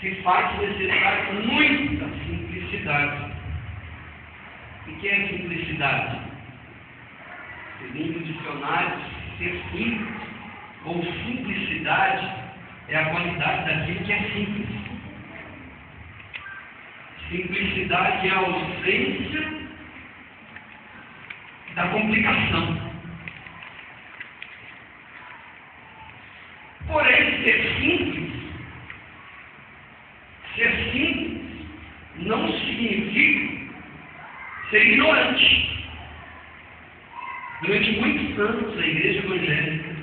se faz necessária muita simplicidade. O que é simplicidade? Segundo o dicionário, ser simples ou simplicidade é a qualidade daquilo que é simples. Simplicidade é a ausência da complicação. Porém, ser simples não significa ser ignorante. Durante muitos anos, a igreja evangélica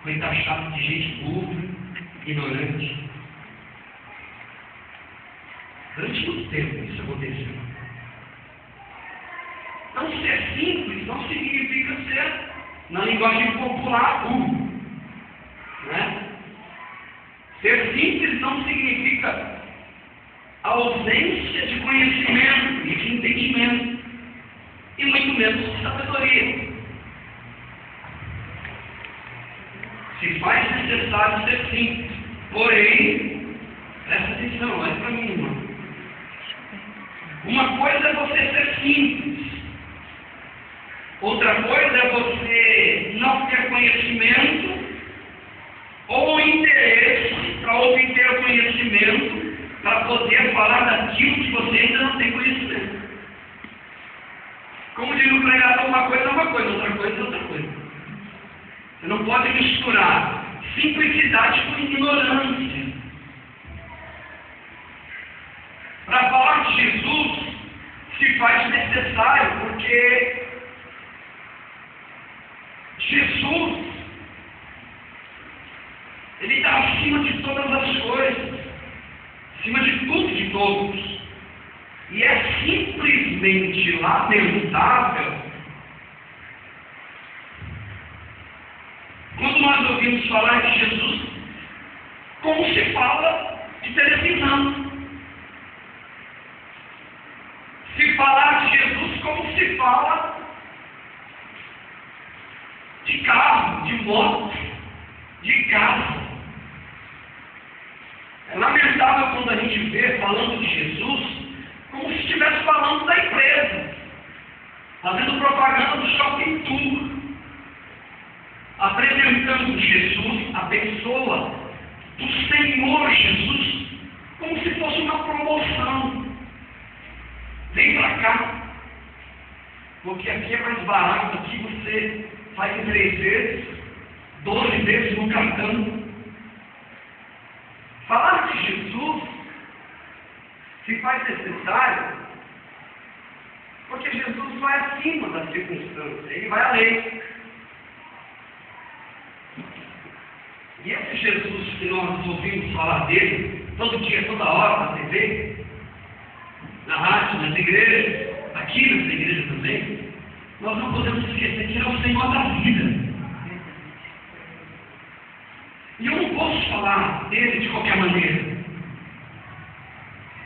foi taxada de gente burra, ignorante. Durante muito tempo isso aconteceu. Então, ser simples não significa ser, na linguagem popular, burro. Né? Ser simples não significa ausência de conhecimento e de entendimento, e muito menos de sabedoria. Se faz necessário ser simples, porém, presta atenção, olha para mim, irmão. Uma coisa é você ser simples, outra coisa é você não ter conhecimento ou interesse para obter conhecimento para poder falar daquilo que você ainda não tem conhecimento. Como diz o pregador, uma coisa é uma coisa, outra coisa é outra coisa. Você não pode misturar simplicidade com ignorância. Para falar de Jesus se faz necessário, porque Jesus, Ele está acima de todas as coisas, acima de tudo e de todos. E é simplesmente lamentável quando nós ouvimos falar de Jesus como se fala de televisão. Se falar de Jesus como se fala de carro, de moto, de casa. É lamentável quando a gente vê falando de Jesus como se estivesse falando da empresa, fazendo propaganda do shopping tour, apresentando Jesus, a pessoa do Senhor Jesus, como se fosse uma promoção. Vem para cá, porque aqui é mais barato, aqui você faz em 3 vezes, 12 vezes no cartão. Falar de Jesus se faz necessário, porque Jesus vai acima das circunstâncias, Ele vai além. E esse Jesus que nós ouvimos falar dele, todo dia, toda hora, na TV, na rádio, nas igrejas, aqui nessa igreja também, nós não podemos esquecer que Ele é o Senhor da vida. E eu não posso falar dele de qualquer maneira.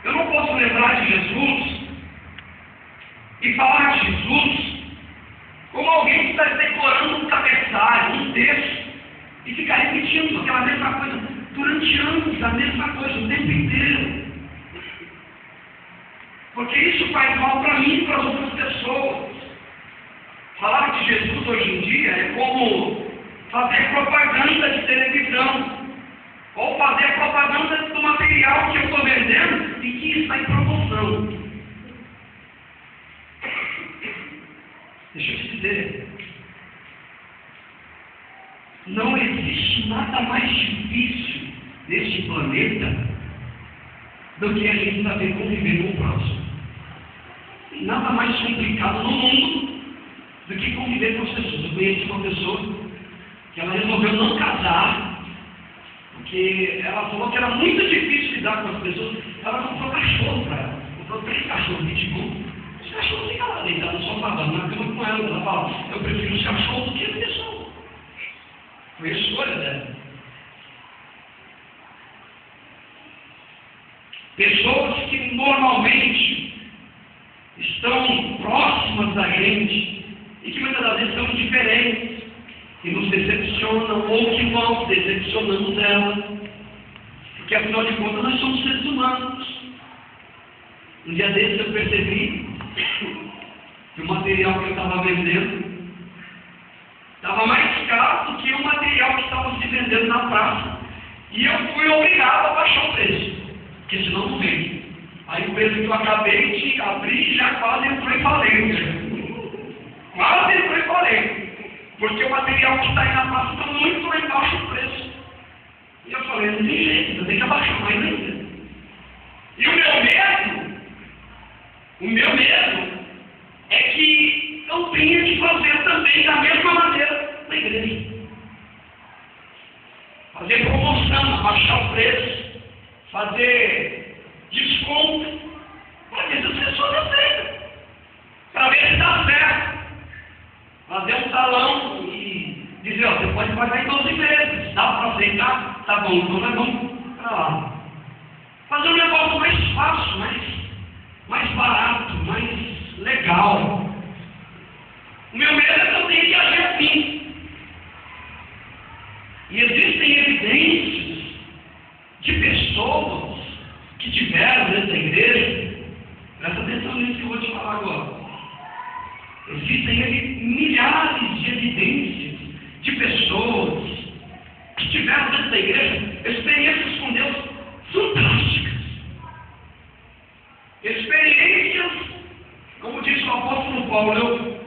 Eu não posso lembrar de Jesus e falar de Jesus como alguém que está decorando um cabeçalho, um texto, e ficar repetindo aquela mesma coisa durante anos, a mesma coisa, o tempo inteiro. Porque isso faz mal para mim e para as outras pessoas. Falar de Jesus hoje em dia é como fazer propaganda de televisão, ou fazer propaganda do material que eu estou vendendo e que está em promoção. Deixa eu te dizer, não existe nada mais difícil neste planeta do que a gente saber conviver com o próximo. Nada mais complicado no mundo do que conviver com as pessoas. Eu conheço uma pessoa que ela resolveu não casar, porque ela falou que era muito difícil lidar com as pessoas. Ela comprou cachorro para ela, comprou 3 cachorros pitbull. Os cachorros ficam lá deitados no sofá, na cama com ela. Ela fala, eu prefiro os cachorros do que as pessoas. Foi a escolha dela. Pessoas que normalmente estão próximas da gente e que muitas das vezes são diferentes, que nos decepcionam ou que nós decepcionamos elas. Porque afinal de contas nós somos seres humanos. Um dia desses eu percebi que o material que eu estava vendendo estava mais caro do que o material que estava se vendendo na praça. E eu fui obrigado a baixar o preço, porque senão não vende. Aí o preço que eu acabei de abrir já quase entrou em falência. Quase entrou em falência. Porque o material que está aí na praça está muito lá embaixo do preço. E eu falei, não tem jeito, eu tenho que abaixar mais ainda. E o meu medo é que eu tenha que fazer também da mesma maneira na igreja. Fazer promoção, abaixar o preço, fazer desconto, para ver se as pessoas aceitam, para ver se dá certo. Fazer um salão e dizer, ó, você pode pagar em 12 vezes, dá para aceitar? Tá bom, então nós vamos para lá. Fazer um negócio mais fácil, mais barato, mais legal. O meu medo é que eu tenha que agir assim. E existem evidências de pessoas que tiveram dentro da igreja. Presta atenção nisso que eu vou te falar agora. Existem milhares de evidências de pessoas que tiveram dentro da igreja experiências com Deus fantásticas. Experiências, como disse o apóstolo Paulo,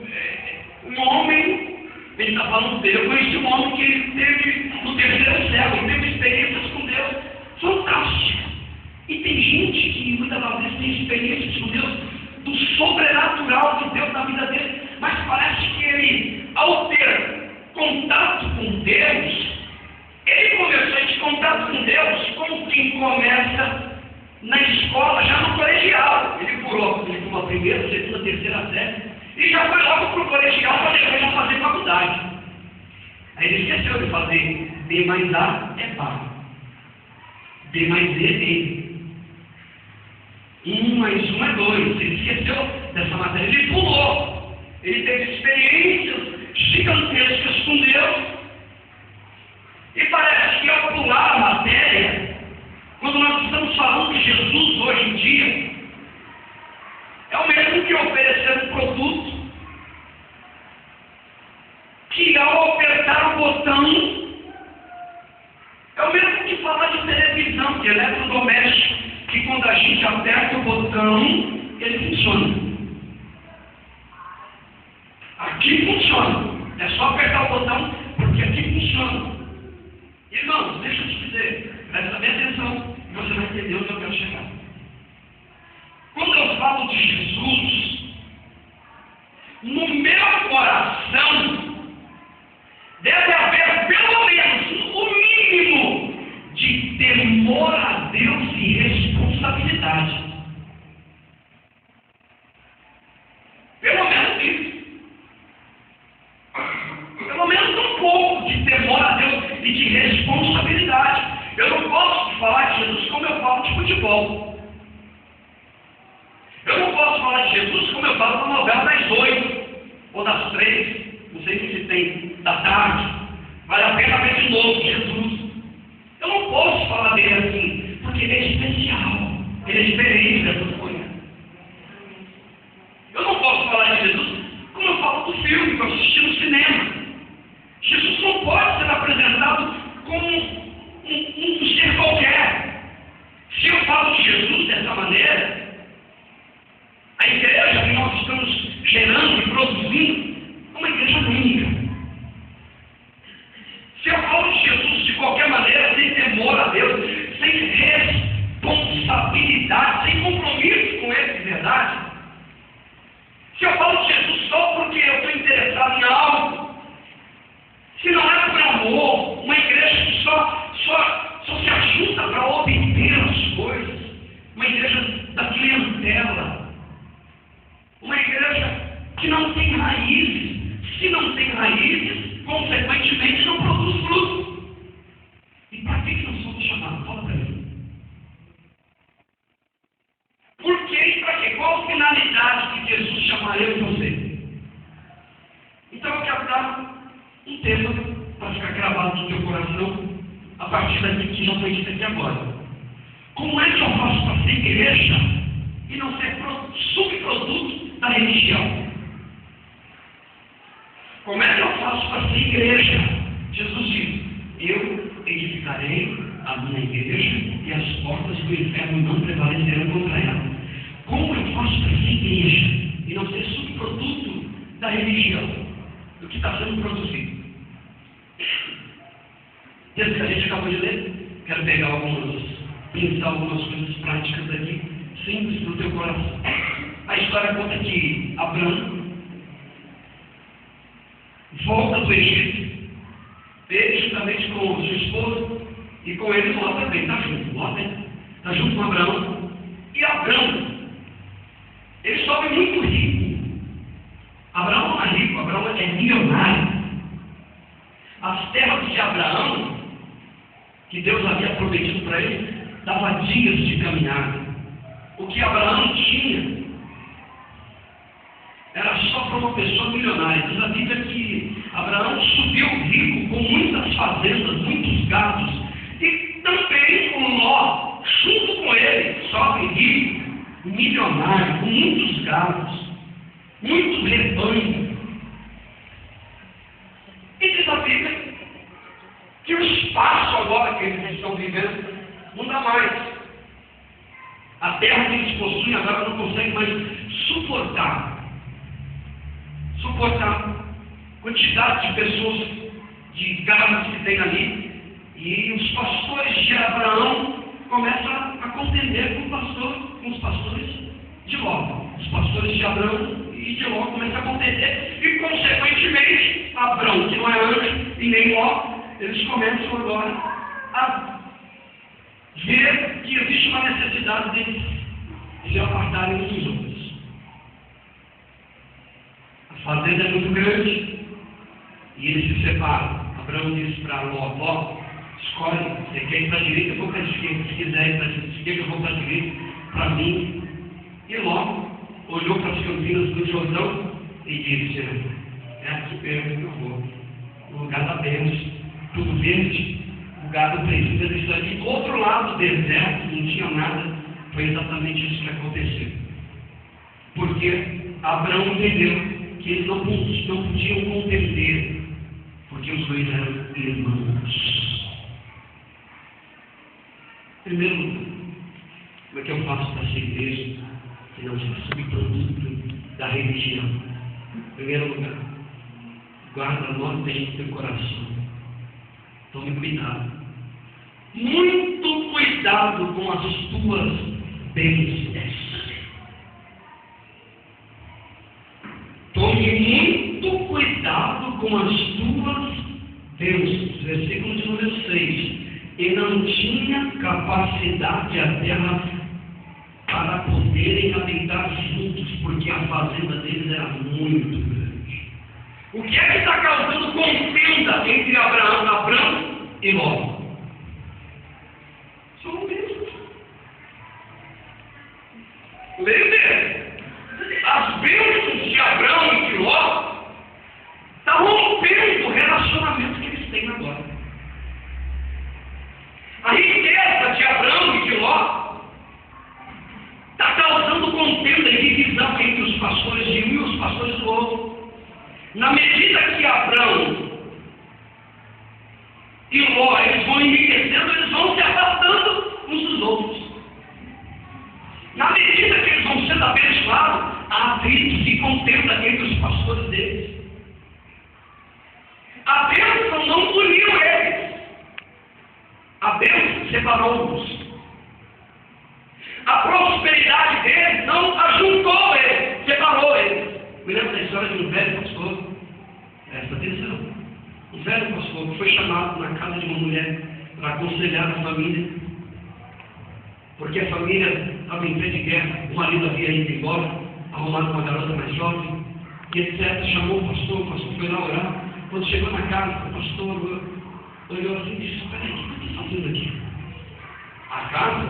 um homem, ele está falando dele, eu conheci um homem que ele teve no terceiro céu, ele teve experiências com Deus fantásticas. E tem gente que muitas das vezes tem experiências com Deus do sobrenatural de Deus na vida dele, mas parece que ele, ao ter contato com Deus, ele começou esse contato com Deus como quem começa na escola, já no colegial. Ele pulou a primeira, segunda, terceira série e já foi logo para o colegial para depois já fazer faculdade. Aí ele esqueceu de fazer B mais A é par, B mais D é D. 1 mais 1 é 2. Ele esqueceu dessa matéria, ele pulou. Ele teve experiências gigantescas com Deus. E parece que ao pular a matéria, quando nós estamos falando de Jesus hoje em dia, é o mesmo que oferecer um produto que ao apertar o botão, é o mesmo que falar de televisão, de eletrodoméstico, que quando a gente aperta o botão, ele funciona. Aqui funciona. É só apertar o botão, porque aqui funciona. Irmãos, deixa eu te dizer, presta bem atenção, e você vai entender onde eu quero chegar. Quando eu falo de Jesus, no meu coração, deve haver pelo menos o mínimo de temor a Deus e responsabilidade. Pelo menos isso. Pelo menos um pouco de temor a Deus e de responsabilidade. Eu não posso falar de Jesus como eu falo de futebol. Eu não posso falar de Jesus como eu falo na novela das 8 ou das 3, não sei se tem, da tarde. Vale a pena ver de novo Jesus. Eu não posso falar dele assim, porque ele é especial, ele é diferente dessas coisas. Eu não posso falar de Jesus como eu falo do filme que eu assisti no cinema. Jesus não pode ser apresentado como um ser qualquer. Se eu falo de Jesus dessa maneira, a igreja que nós estamos gerando e produzindo é uma igreja única. Se eu falo de Jesus de qualquer maneira, sem temor a Deus, sem responsabilidade, sem compromisso com Ele de verdade, se eu falo de Jesus só porque eu estou interessado em algo, se não é por amor, uma igreja que só se ajuda para obter as coisas, uma igreja da clientela, uma igreja que não tem raízes, se não tem raízes, consequentemente não produz fruto. E para que nós somos chamados? Fala para mim. Por que e para quê? Qual a finalidade que Jesus chamaria eu e você? Então eu quero dar um tema para ficar gravado no teu coração a partir daqui que já foi dito aqui agora. ser igreja e não ser subproduto da religião? Como é que eu faço para ser igreja? Jesus diz: eu edificarei a minha igreja e as portas do inferno não prevalecerão contra ela. Como eu faço para ser igreja e não ser subproduto da religião, do que está sendo produzido? Desde que a gente acabou de ler, quero pensar algumas coisas práticas aqui, simples para o teu coração. A história conta que Abraão volta do Egito, ele juntamente com sua esposa, e com ele Ló também, está junto. Ló está junto com Abraão. E Abraão, ele sobe muito rico. Abraão não é rico, Abraão é milionário. As terras de Abraão, que Deus havia prometido para ele, dava dias de caminhada. O que Abraão tinha era só para uma pessoa milionária. Diz a Bíblia que Abraão subiu rico, com muitas fazendas, muitos gados, e também o Ló, junto com ele, sobe rico, milionário, com muitos gados, muito rebanho. E diz a Bíblia que o espaço agora que eles estão vivendo não dá mais. A terra que eles possuem agora não consegue mais suportar a quantidade de pessoas, de gados que tem ali. E os pastores de Abraão começam a contender com os pastores de Ló. Os pastores de Abraão e de Ló começam a contender. E, consequentemente, Abraão, que não é anjo, e nem Ló, eles começam agora a ver que existe uma necessidade deles se apartarem uns dos outros. A fazenda é muito grande e eles se separam. Abraão diz para Ló: Ló, escolhe, você quer ir para a direita, eu vou para a esquerda. Se quiser ir para a esquerda, eu vou para a direita, para mim. E Ló olhou para as campinas do Jordão e disse: é aqui mesmo que eu vou, no lugar da bênção, tudo verde, o gado precisa disso aqui. Do outro lado, deserto, não tinha nada. Foi exatamente isso que aconteceu. Porque Abraão entendeu que eles não podiam contender, porque os dois eram irmãos. Primeiro lugar, como é que eu faço para ser igreja que não seja subproduto da religião? Primeiro lugar, guarda nós dentro do teu coração. Tome cuidado. Muito cuidado com as tuas bênçãos. Tome muito cuidado com as tuas bênçãos. Versículo de número 6. E não tinha capacidade a terra para poderem habitar juntos, porque a fazenda deles era muito grande. O que é que está causando contenda entre Abraão e Ló? São bênçãos. Lembre, as bênçãos de Abraão e de Ló estão rompendo o relacionamento que eles têm agora. A riqueza de Abraão e de Ló está causando contenda e divisão entre os pastores de um e os pastores do outro. Na medida que Abraão e Ló eles vão enriquecendo, eles vão se afastando uns dos outros. Na medida que eles vão sendo abençoados, há atritos e contenda entre os pastores deles. A bênção não uniu eles. A bênção separou-os. A prosperidade deles não ajuntou eles, separou eles. Me lembro da história de um velho pastor. Presta atenção. Um velho pastor que foi chamado na casa de uma mulher para aconselhar a família, porque a família estava em pé de guerra, o marido havia ido embora, arrumado uma garota mais jovem, e etc. Chamou o pastor foi lá orar. Quando chegou na casa, o pastor olhou assim e disse: espera aí, o que eu estou fazendo aqui? A casa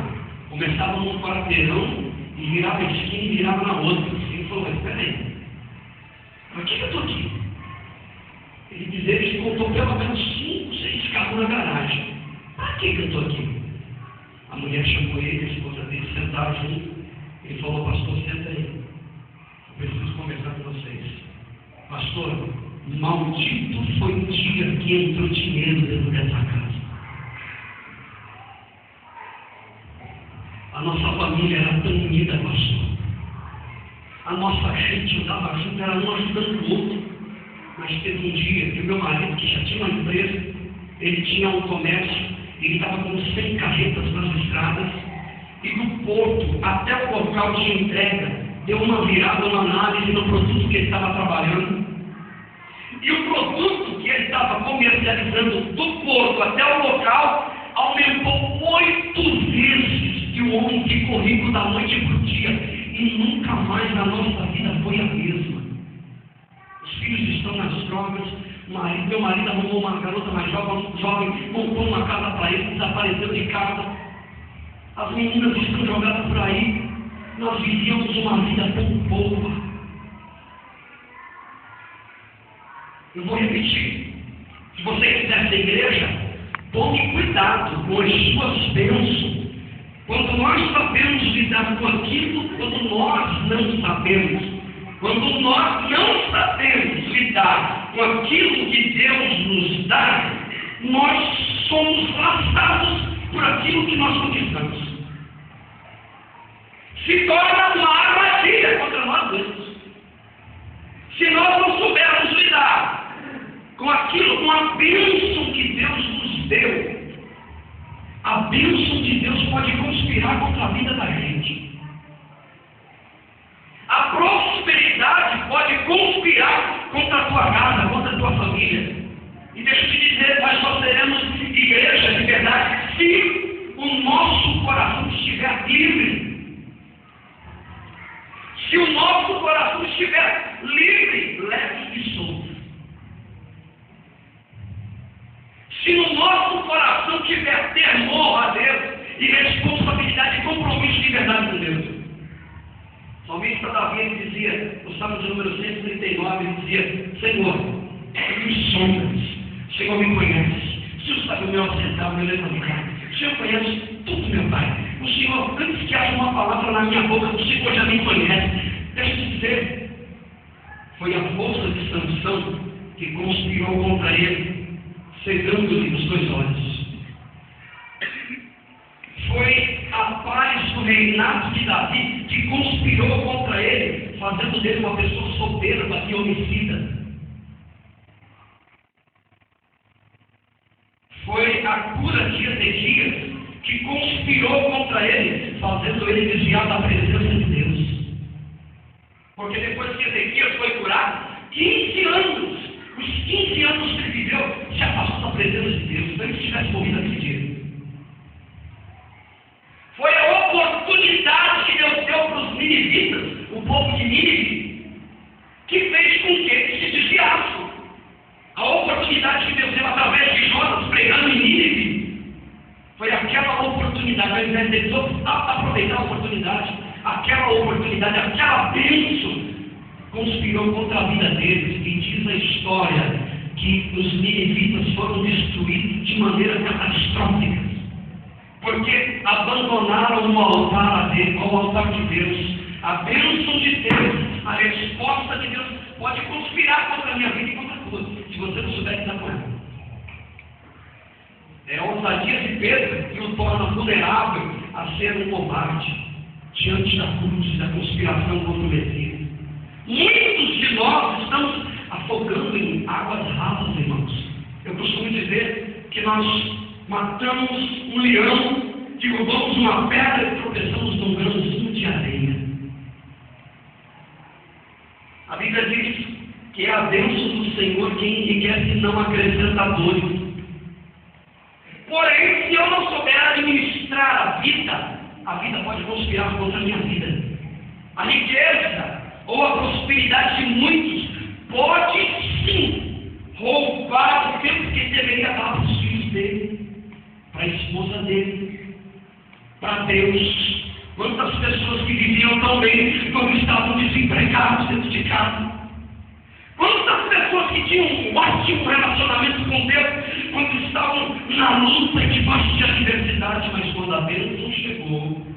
começava num quarteirão e virava esquina e virava na outra. Ele falou: mas espera aí, por que eu estou aqui? Ele dizia que contou pelo menos 5, 6 carros na garagem. Para que eu estou aqui? A mulher chamou ele, a esposa dele, sentaram junto. Ele falou: pastor, senta aí. Eu preciso conversar com vocês. Pastor, maldito foi o dia que entrou dinheiro dentro dessa casa. A nossa família era tão unida, pastor. A nossa gente andava junto, era um ajudando o outro. Mas teve um dia que o meu marido, que já tinha uma empresa, ele tinha um comércio, ele estava com 100 carretas nas estradas, e do porto até o local de entrega, deu uma virada, uma análise no produto que ele estava trabalhando. E o produto que ele estava comercializando do porto até o local aumentou 8 vezes que o homem ficou rico da noite para o dia. E nunca mais na nossa vida foi a mesma. Os filhos estão nas drogas. Meu marido arrumou uma garota mais jovem, montou uma casa para ele, desapareceu de casa. As meninas estão jogadas por aí. Nós vivíamos uma vida tão boa. Eu vou repetir. Se você quiser ser igreja, tome cuidado com as suas bênçãos. Quando nós sabemos lidar com aquilo, quando nós não sabemos. Quando nós não sabemos lidar com aquilo que Deus nos dá, nós somos laçados por aquilo que nós conquistamos. Se torna uma armadilha contra nós mesmos. Se nós não soubermos lidar com aquilo, com a bênção que Deus nos deu, a bênção de Deus pode conspirar contra a vida da gente. A prosperidade pode conspirar contra a tua casa, contra a tua família. E deixa eu te dizer, nós só seremos igreja de verdade se o nosso coração estiver livre. Se o nosso coração estiver livre, leve e solto. Se no nosso coração tiver temor a Deus e responsabilidade e compromisso de verdade com Deus. O salmista Davi, ele dizia, no Salmo de número 139, ele dizia: Senhor, tu me sondas, o Senhor me conhece, o Senhor sabe o meu assentar, o meu levantar, o Senhor conhece tudo, meu Pai. O Senhor, antes que haja uma palavra na minha boca, o Senhor já me conhece. Deixa eu te dizer, foi a força de Sansão que conspirou contra ele, cegando-lhe os 2 olhos. Foi a paz do reinado de Davi que conspirou contra ele, fazendo dele uma pessoa soberba e homicida. Foi a cura de Ezequias que conspirou contra ele, fazendo ele desviar da presença de Deus. Porque depois que Ezequias foi curado, 15 anos, os 15 anos que ele viveu, se afastou da presença de Deus. Então ele tivesse morrido aquele dia. Foi a oportunidade que Deus deu para os ninivitas, o povo de Nínive, que fez com que eles se desviassem. A oportunidade que Deus deu através de Jonas pregando em Nínive foi aquela oportunidade, ao invés de eles aproveitar a oportunidade, aquela bênção conspirou contra a vida deles. E diz a história que os ninivitas foram destruídos de maneira catastrófica, porque abandonaram o altar ao altar de Deus. A bênção de Deus, a resposta de Deus pode conspirar contra a minha vida e contra a tua, se você não souber lidar com ela. É a ousadia de Pedro que o torna vulnerável a ser um covarde diante da cruz e da conspiração contra o Messias. Muitos de nós estamos afogando em águas rasas, irmãos. Eu costumo dizer que nós matamos um leão, derrubamos uma pedra e tropeçamos num grãozinho de areia. A Bíblia diz que é a bênção do Senhor quem enriquece e não acrescenta dores. Porém, se eu não souber administrar a vida pode conspirar contra a minha vida. A riqueza ou a prosperidade de muitos pode sim roubar o tempo que ele deveria dar para os filhos dele, para a esposa dele, para Deus. Quantas pessoas que viviam tão bem quando estavam desempregados dentro de casa? Quantas pessoas que tinham um ótimo relacionamento com Deus, quando estavam na luta e debaixo de adversidade, mas quando a bênção chegou,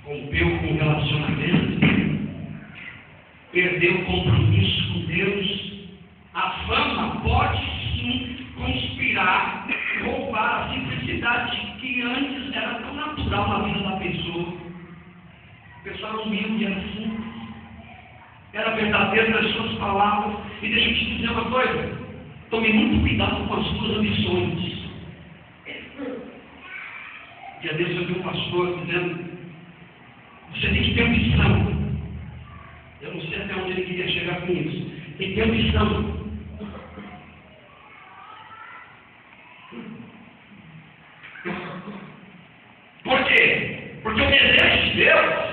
rompeu com o relacionamento, perdeu o compromisso com Deus. A fama pode sim conspirar, roubar a simplicidade que antes era tão natural na vida da pessoa. A pessoa era humilde, era simples, era verdadeiro nas suas palavras. E deixa eu te dizer uma coisa: tome muito cuidado com as suas ambições. Dia desses eu vi um pastor dizendo: você tem que ter ambição. Eu não sei até onde ele queria chegar com isso. Tem que ter ambição. Por quê? Porque o desejo de Deus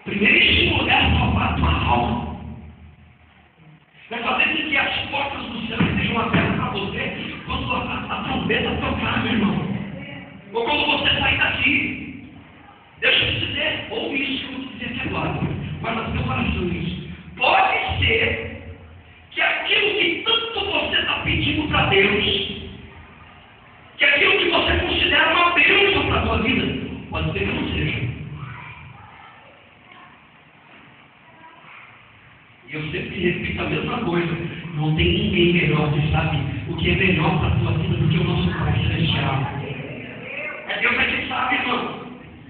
primeiro lugar é salvar a tua alma. Vai fazer com que as portas do céu estejam abertas para você quando a trombeta tocar, meu irmão. Ou quando você sair daqui. Deixa eu te dizer, ouve isso que eu vou te dizer aqui agora. Guarda no teu coração isso. Pode ser que aquilo que tanto você está pedindo para Deus, que aquilo que você considera uma bênção para a tua vida, pode ser que não seja. E eu sempre repito a mesma coisa: não tem ninguém melhor que sabe o que é melhor para a tua vida do que o nosso Pai Celestial. É Deus que sabe, irmão.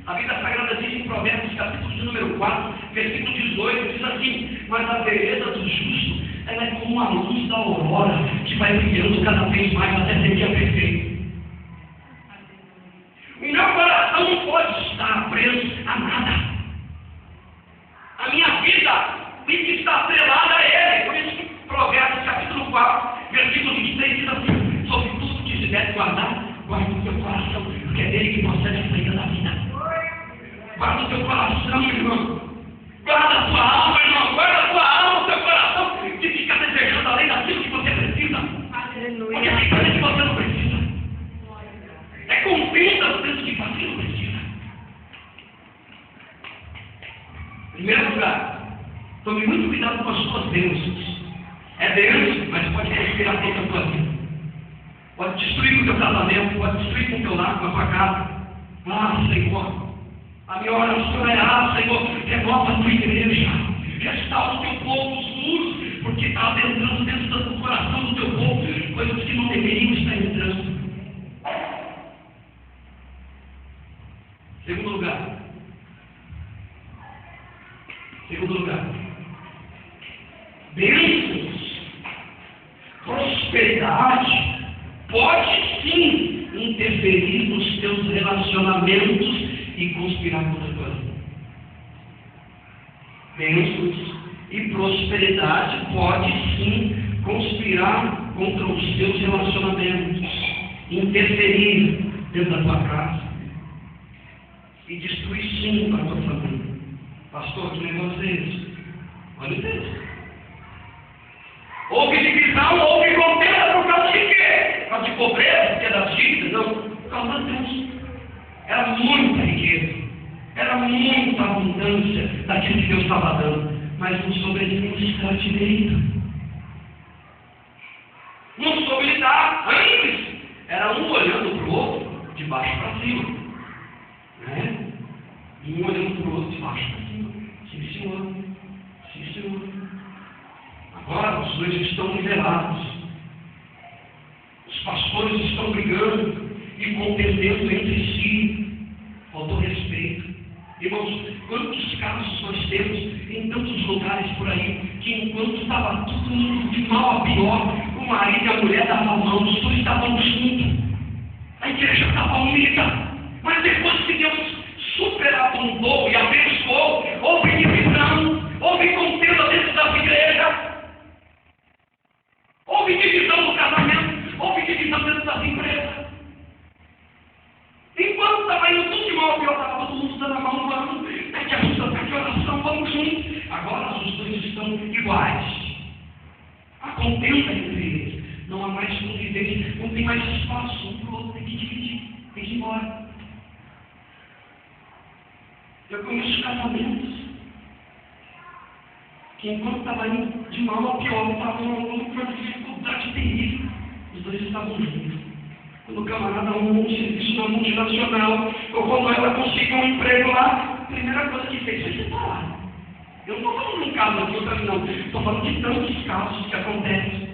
A Bíblia Sagrada diz em Provérbios, capítulo de número 4, versículo 18, diz assim: mas a vereda do justo, ela é como a luz da aurora, que vai brilhando cada vez mais até ser dia perfeito. O meu coração não pode estar preso a nada. A minha vida tem que estar atrelada a Ele. Por isso que Provérbios capítulo 4, versículo 23 diz assim: sobre tudo que se deve guardar, guarda o teu coração, porque é dele que procede a saída da vida. Guarda o teu coração, irmão. Guarda a tua alma, irmão. Guarda a tua alma, o teu coração, de ficar desejando além daquilo que você precisa. Porque tem coisa que você não precisa. É cumprindo as coisas que você não precisa. Em primeiro lugar, tome muito cuidado com as suas bênçãos. É bênção, mas pode respirar toda a tua vida. Pode destruir o teu casamento, pode destruir com o teu lar, com a tua casa. Ah, Senhor, a minha oração é: Senhor, renova a tua igreja, restaura o teu povo, os muros, porque está adentrando dentro do coração do teu povo coisas que não deveriam estar entrando. Segundo lugar, bênçãos, prosperidade pode sim interferir nos teus relacionamentos e conspirar contra a tua vida. Bênçãos e prosperidade pode sim conspirar contra os teus relacionamentos, interferir dentro da tua casa e destruir sim para a tua família. Pastor, que negócio é esse? Olha o texto. Houve divisão, houve contenda por causa de quê? Por causa de pobreza, porque das dívidas? Não, por causa de Deus. Era muita riqueza, era muita abundância daquilo que Deus estava dando, mas não soube administrar direito. Não soube lidar. Antes, era um olhando para o outro, de baixo para cima. Né? E um olhando para o outro, de baixo para cima. Sim, senhor. Sim, senhor. Agora os dois estão nivelados. Os pastores estão brigando e contendendo entre si. Faltou respeito. Irmãos, quantos casos nós temos em tantos lugares por aí, que enquanto estava tudo indo de mal a pior, o marido e a mulher davam a mão, os dois estavam juntos. A igreja estava unida. Mas depois que Deus superabundou e abençoou, houve divisão, houve contenda dentro das igrejas, houve divisão no casamento, houve divisão dentro das empresas. Enquanto estava indo tudo de mal, eu estava todo mundo dando a mão, vamos, pede ajuda, pede oração, vamos juntos. Agora os dois estão iguais. A contenda entre eles. Não há mais convivência, não tem mais espaço, um para o outro tem que dividir, tem que ir embora. Eu conheço casamentos que enquanto estava indo de mal a pior, estavam numa dificuldade terrível. Os dois estavam juntos. Quando o camarada arrumou um serviço na multinacional, ou quando ela conseguiu um emprego lá, a primeira coisa que fez foi separar. Eu não estou falando de um caso aqui, outro não. Estou falando de tantos casos que acontecem.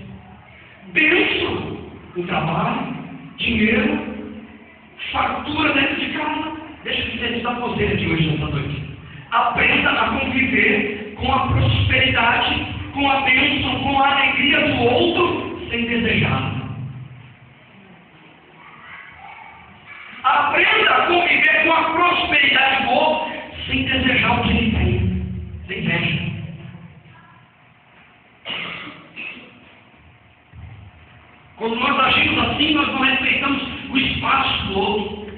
Bênção no trabalho, dinheiro, fartura dentro de casa. Deixa eu dizer, da você aqui hoje, nessa noite. Aprenda a conviver com a prosperidade, com a bênção, com a alegria do outro, sem desejar. Aprenda a conviver com a prosperidade do outro, sem desejar o que ele tem. Sem inveja. Quando nós agimos assim, nós não respeitamos o espaço do outro.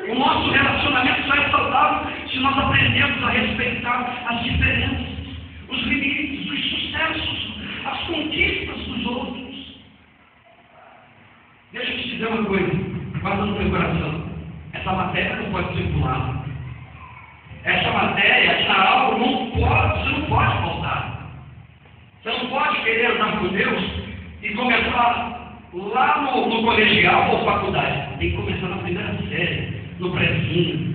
O nosso relacionamento só é saudável se nós aprendemos a respeitar as diferenças, os limites, os sucessos, as conquistas dos outros. Deixa eu te dizer uma coisa, guarda no teu coração. Essa matéria não pode circular. Essa matéria, essa algo você não pode faltar. Você não pode querer andar com Deus e começar lá no colegial ou faculdade. Tem que começar na primeira série, no prézinho.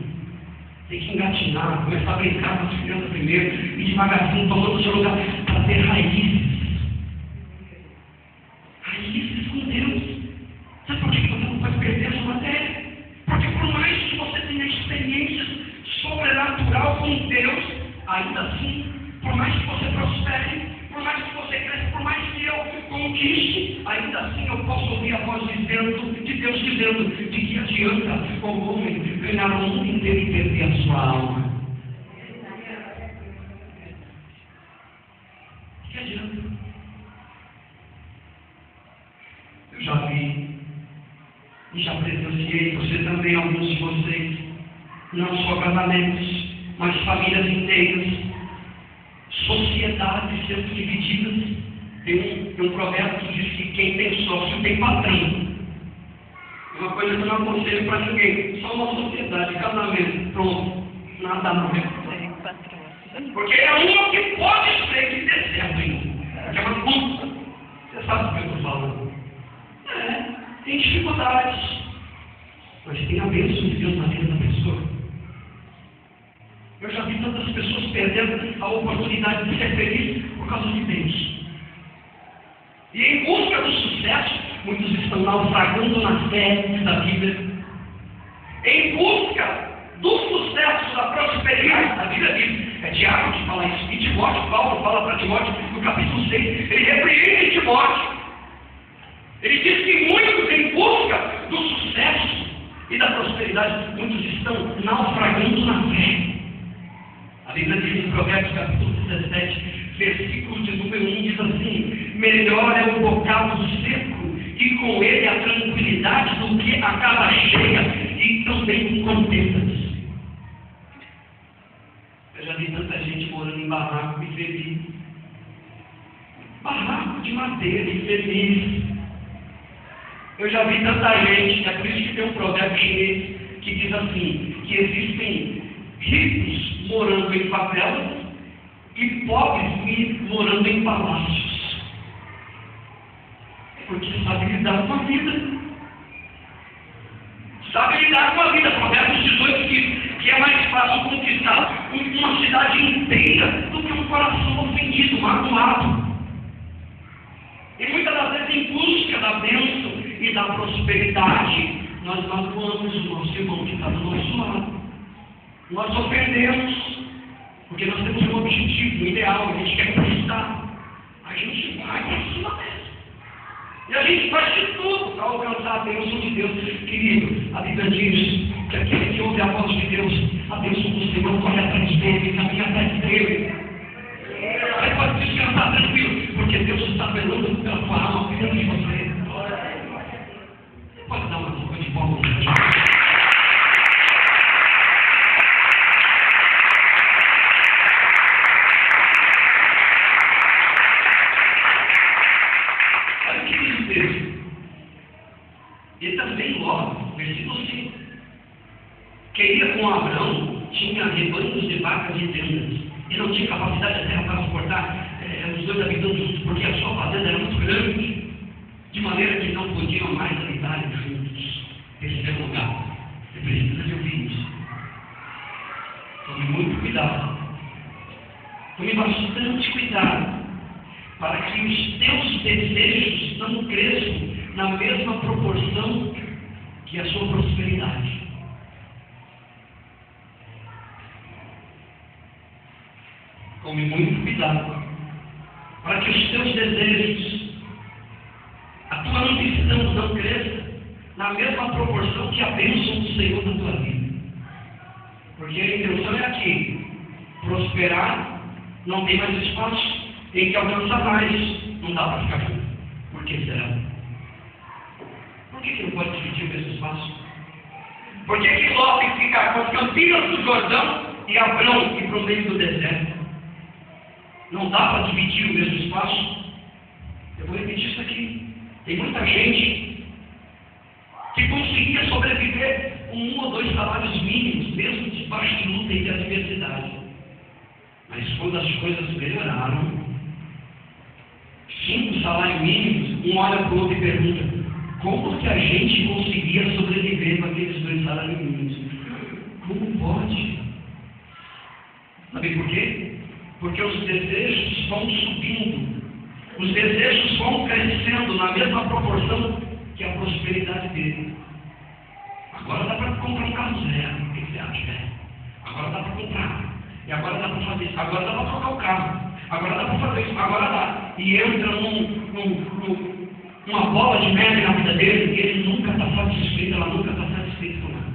Tem que engatinar, começar a brincar com as crianças primeiro e devagarzinho tomando o seu lugar para ter raízes. Raízes com Deus. Sabe por que você não pode perder essa matéria? Porque por mais que você tenha experiências sobrenatural com Deus, ainda assim, por mais que você prospere, por mais que você cresça, por mais que eu conquiste, ainda assim eu posso ouvir a voz de Deus dizendo de que adianta o homem ganhar o mundo inteiro e perder a sua alma. Que adianta? Eu já vi e já presenciei, você também, alguns de vocês, não só casamentos, mas famílias inteiras, sociedades sendo divididas. Tem um provérbio que diz que quem tem sócio tem patrão. É uma coisa que eu não aconselho para ninguém. Só uma sociedade, casamento, pronto. Nada mais. Porque é uma que pode ser que dê certo, hein? Porque é uma luta. Você sabe o que eu estou falando. Tem dificuldades. Mas tem a bênção de Deus na vida da pessoa. Eu já vi tantas pessoas perdendo a oportunidade de ser feliz por causa de Deus. E em busca do sucesso, muitos estão naufragando na fé da vida. Em busca do sucesso, da prosperidade, a Bíblia diz, é Tiago que fala isso, e Timóteo, Paulo fala para Timóteo, no capítulo 6, ele repreende Timóteo. Ele diz que muitos em busca do sucesso e da prosperidade, muitos estão naufragando na fé. A Bíblia diz em Provérbios capítulo 17, versículo de número 1, diz assim: melhor é o bocado seco e com ele a tranquilidade do que a casa cheia e também contentas. Eu já vi tanta gente morando em barraco e feliz. Barraco de madeira e feliz. Eu já vi tanta gente, é por isso que tem um provérbio chinês que diz assim, que existem ricos morando em favelas e pobres morando em palácios. Porque sabe lidar com a vida. Sabe lidar com a vida. Provérbios 18 diz que é mais fácil conquistar uma cidade inteira do que um coração ofendido, magoado. E muitas das vezes em busca da bênção e da prosperidade, nós magoamos o nosso irmão que está do nosso lado. Nós ofendemos, porque nós temos um objetivo, um ideal, a gente quer conquistar. A gente vai para cima dessa. E a gente faz de tudo para alcançar a bênção de Deus. Querido, a Bíblia diz que aquele que ouve a voz de Deus, a bênção do Senhor corre atrás dele, caminha atrás dele. Você pode descansar tranquilo, porque Deus está velando pela tua alma, cuidando de você. Você pode dar uma boca de palmas. Olha o que diz o texto. E também logo, versículo 5. Quem ia com Abraão tinha rebanhos de vacas e tendas, e não tinha capacidade até para transportar os dois habitando juntos, porque a sua fazenda era muito grande, de maneira que não podiam mais habitar juntos. Terceiro lugar, você precisa de ouvir isso. Tome muito cuidado. Tome bastante cuidado para que os teus desejos não cresçam na mesma proporção que a sua prosperidade. Tome muito cuidado para que os teus desejos, a tua ambição não cresça na mesma proporção que a bênção do Senhor na tua vida. Porque a intenção é aqui: prosperar, não tem mais espaço, tem que alcançar mais, não dá para ficar junto. Por que será? Por que não pode dividir o mesmo espaço? Por que Ló tem que ficar com as campinas do Jordão e Abrão ir para o meio do deserto? Não dá para dividir o mesmo espaço? Eu vou repetir isso aqui. Tem muita gente que conseguia sobreviver com 1 ou 2 salários mínimos, mesmo debaixo de luta e de adversidade. Mas quando as coisas melhoraram, 5 salários mínimos, um olha para o outro e pergunta: como que a gente conseguia sobreviver com aqueles 2 salários mínimos? Como pode? Sabe por quê? Porque os desejos vão subindo, os desejos vão crescendo na mesma proporção que a prosperidade dele. Agora dá para comprar um carro zero, o que você acha? Agora dá para comprar, e agora dá para fazer isso, agora dá para trocar o carro, agora dá para fazer isso, agora dá. E entra numa bola de neve na vida dele, e ele nunca está satisfeito, ela nunca está satisfeita com nada.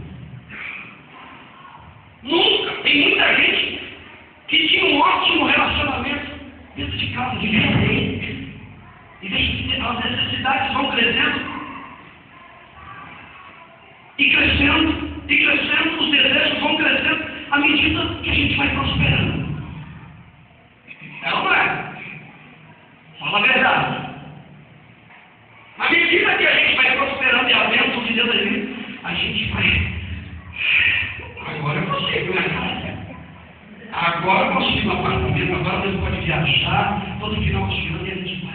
Nunca! Tem muita gente que tinha um ótimo relacionamento dentro de casa, de bem. E as necessidades vão crescendo. E crescendo, os desejos vão crescendo à medida que a gente vai prosperando. É ou não é? Fala a verdade. À medida que a gente vai prosperando e a bênção de Deus ali, a gente vai. Agora eu consigo, né? Agora eu consigo um apartamento, agora Deus pode viajar, todo final de semana e a gente vai.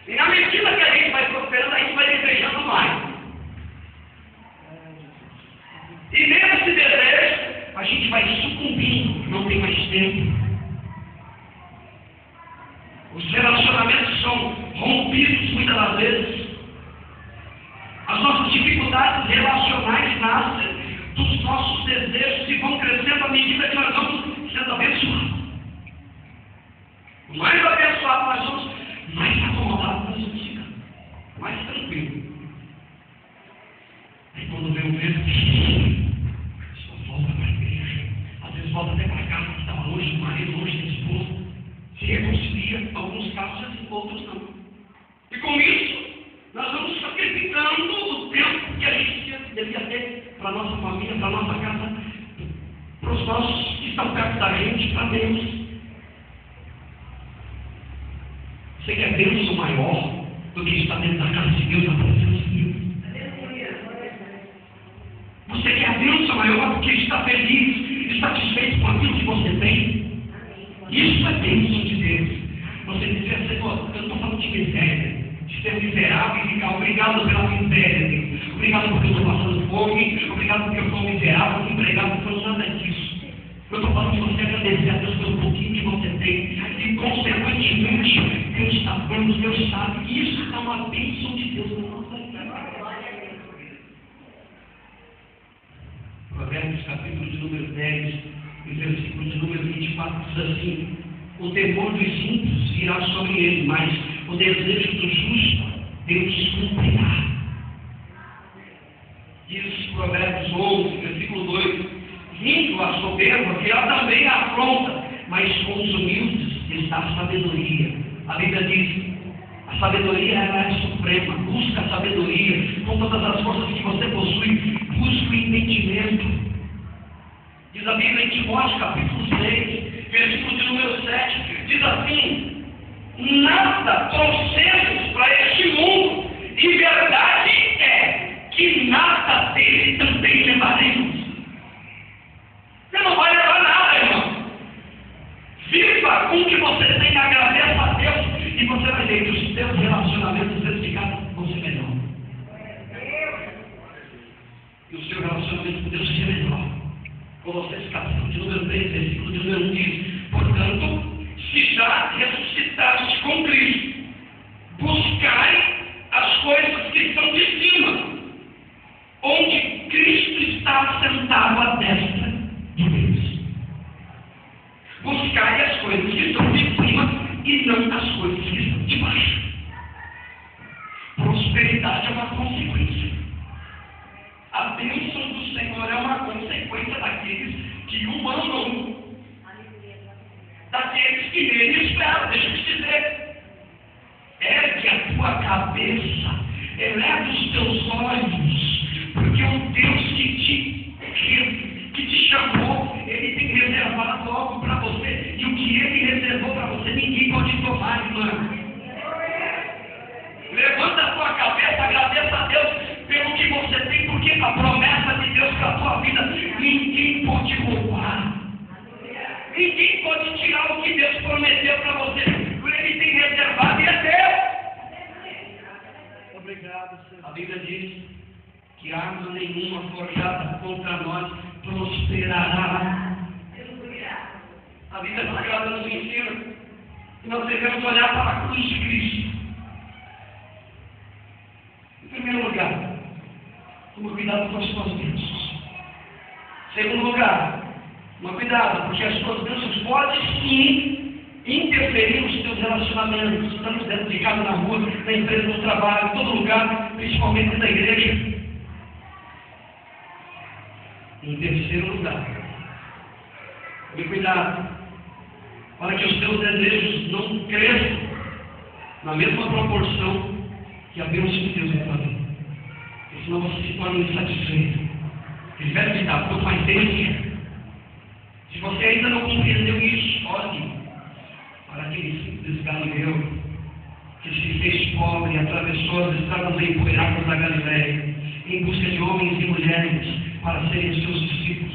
E na medida que a gente vai prosperando, a gente vai desejando mais. E nesse desejo, a gente vai sucumbindo, não tem mais tempo. Os relacionamentos são rompidos muitas das vezes. As nossas dificuldades relacionais nascem dos nossos desejos e vão crescendo à medida que nós vamos sendo abençoados. Mais abençoados nós vamos, mais acomodados nós vamos ficar, mais tranquilo. Aí quando vem o medo, só volta para a igreja, às vezes volta até para casa, que estava longe do marido, longe da esposa, se reconcilia, alguns casos assim, outros não. E com isso, nós vamos sacrificando o tempo que a gente devia ter para a nossa família, para a nossa casa, para os nossos que estão perto da gente, para Deus. Você quer bênção maior do que está dentro da casa de Deus, na presença de Deus? Você quer a bênção maior do que está feliz, satisfeito com aquilo que você tem? Isso é bênção de Deus. Você diz assim: eu não estou falando de miséria, de ser miserável e ficar obrigado pela miséria, Deus. Obrigado porque eu estou passando fome, obrigado porque eu sou miserável, empregado, não estou falando nada disso. Eu estou falando de você agradecer a Deus pelo pouquinho que você tem, e consequentemente, Deus está vendo, Deus sabe, que isso é uma bênção de Deus na nossa vida. Provérbios, capítulo de número 10, e versículo de número 24, diz assim: o temor dos ímpios virá sobre ele, mas o desejo do justo Deus cumprirá. Diz Provérbios 11, versículo 2: vindo a soberba, virá também a afronta, mas com os humildes está a sabedoria. A Bíblia diz: a sabedoria ela é suprema. Busca a sabedoria com todas as forças que você possui. Busca o entendimento. Diz a Bíblia em Timóteo, capítulo 6, versículo de número 7, diz assim: nada trouxemos para este mundo, e verdade é que nada dele também levaremos. Você não vai levar nada, irmão. Viva com o que relacionamento com Deus seja melhor. Colossenses capítulo de número 3, versículo de número 1 diz: portanto, se já ressuscitaste com Cristo, buscai as coisas que estão de cima, onde Cristo está sentado à destra de Deus. Buscai as coisas que estão de cima e não as coisas que estão de baixo. Prosperidade é uma consequência. A bênção do Senhor é uma consequência daqueles que o amam, daqueles que nele esperam. Deixa eu te dizer, ergue a tua cabeça, eleva os teus olhos, porque o Deus que te chamou, Ele tem reservado algo para você, e o que Ele reservou para você, ninguém pode tomar, irmã. Levanta a tua cabeça, agradeça a Deus pelo que você tem, porque a promessa de Deus para a tua vida, ninguém pode roubar. Ninguém pode tirar o que Deus prometeu para você, porque Ele tem reservado e é Deus. Obrigado, Senhor. A Bíblia diz que arma nenhuma forjada contra nós prosperará. A Bíblia Sagrada nos ensina que nós devemos olhar para a cruz de Cristo. Em primeiro lugar, toma cuidado com as tuas bênçãos. Em segundo lugar, toma cuidado, porque as tuas bênçãos podem sim interferir nos teus relacionamentos. Estamos dentro de casa, na rua, na empresa, no trabalho, em todo lugar, principalmente na igreja. Em terceiro lugar, tome cuidado para que os teus desejos não cresçam na mesma proporção que a bênção de Deus vai fazer. Porque senão você se torna insatisfeito. Ele vai te dar quanto mais bênção. Se você ainda não compreendeu isso, olhe para aquele simples Galileu que se fez pobre e atravessou as estradas empoeiradas da Galileia em busca de homens e mulheres para serem seus discípulos.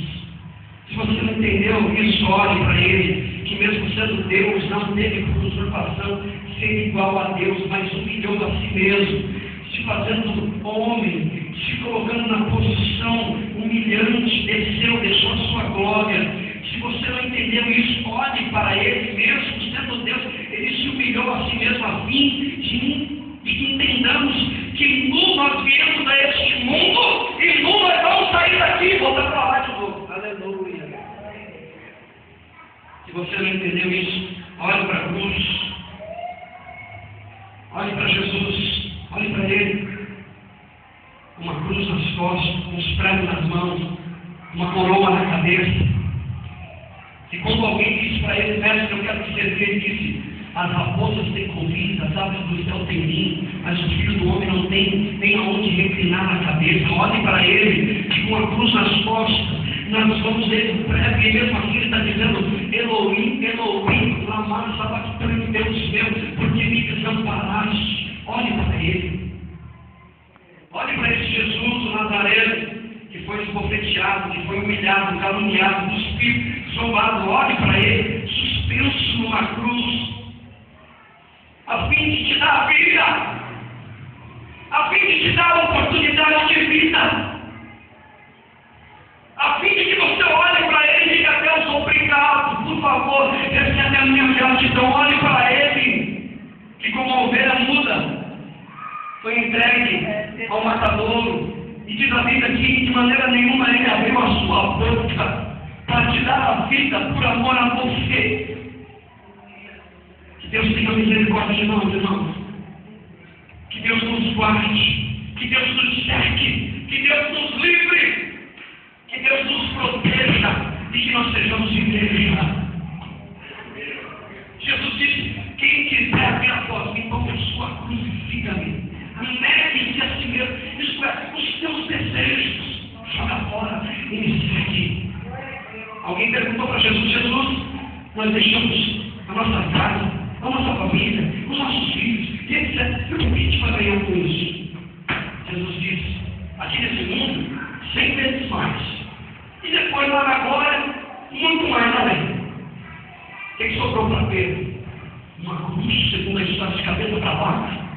Se você não entendeu isso, olhe para ele, que mesmo sendo Deus, não teve por usurpação ser igual a Deus, mas humilhou a si mesmo, se fazendo homem, se colocando na posição humilhante, deixou a sua glória. Se você não entendeu isso, olhe para ele, mesmo sendo Deus, ele se humilhou a si mesmo a fim de que entendamos que nu nós viemos a este mundo e nu nós vamos sair daqui. Volta para lá de novo. Aleluia. Se você não entendeu isso, olhe para a cruz. Olhe para Jesus. Olhe para Ele. Uma cruz nas costas, uns pregos nas mãos, uma coroa na cabeça. E quando alguém disse para ele: mestre, eu quero te servir, ele disse: as raposas têm comida, as aves do céu têm ninho, mas o filho do homem não tem nem aonde reclinar a cabeça. Olhe para ele, que com a cruz nas costas, nós vamos ler o prego, e mesmo assim ele está dizendo: Elohim, Elohim, lama sabachthani, Deus meu, porque me desamparaste. Olhe para ele. Olhe para esse Jesus, o Nazareno, que foi esbofeteado, que foi humilhado, caluniado, cuspido, zombado. Olhe para ele, suspenso numa cruz, a fim de te dar vida, a fim de te dar a oportunidade de vida, a fim de que você olhe para ele e diga: Deus, obrigado, por favor, recebe a minha gratidão. Olhe para ele, que como ovelha muda, foi entregue ao matadouro, e diz a Bíblia que de maneira nenhuma ele abriu a sua boca para te dar a vida por amor a você. Que Deus tenha misericórdia de nós, irmãos. Que Deus nos guarde, que Deus nos cerque, que Deus nos livre, que Deus nos proteja e que nós sejamos igreja. Jesus disse: quem quiser vir após mim, tome a sua cruz e siga-me. Negue-se a si mesmo, isto é, os teus desejos, joga fora e me segue. Alguém perguntou para Jesus: Jesus, nós deixamos a nossa casa, a nossa família, os nossos filhos, e etc. E o que a gente vai ganhar com isso? Jesus disse: aqui nesse mundo, 100 vezes mais. E depois lá na glória, muito mais além. O que sobrou para Pedro? Uma cruz, segundo a história, de cabeça para baixo.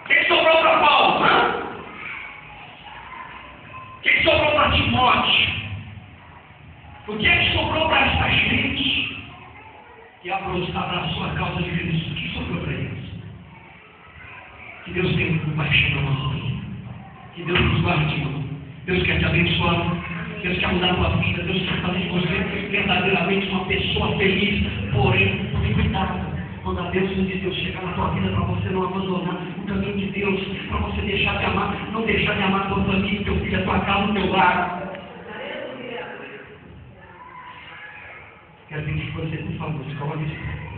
O que sobrou para Paulo? O que sobrou para Timóteo? O que é que sobrou para esta gente que abraçou a causa de Cristo? O que sobrou para eles? Que Deus tenha compaixão da nossa vida. Que Deus nos guarde, irmão. Deus quer te abençoar. Deus quer mudar a tua vida. Deus quer fazer de você verdadeiramente uma pessoa feliz. Porém, cuidado. Quando a bênção de Deus chegar na tua vida, para você não abandonar o caminho de Deus, para você deixar de amar, não deixar de amar a tua família, teu filho, a tua casa, o teu lar. Quero pedir que você, por favor, se coloque.